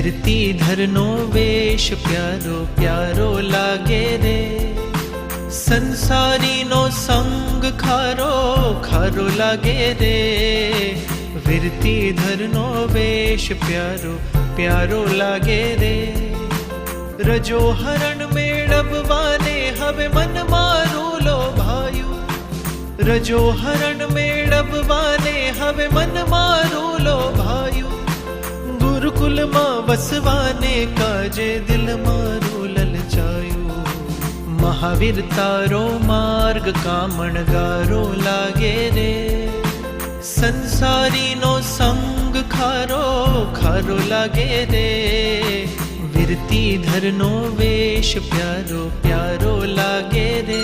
ધરનો વેશ પ્યારો પ્યારો લાગે રે, સંસારીનો સંગ ખારો ખારો લાગે રે. ધરનો વેશ પ્યારો પ્યારો લાગે રે. રજો હરણ મેળવવાને હવે મન મારું લોભાયું, રજો હરણ મેળવવાને હવે મન મારું લોભાયું. ગુરુકુલમાં વસવાને કાજે દિલ મારું લલચાયું. મહાવીર તારો માર્ગ કામણગારો લાગે રે, સંસારીનો સંગ ખારો ખારો લાગે રે. ધરનો વેશ પ્યારો પ્યારો લાગે રે.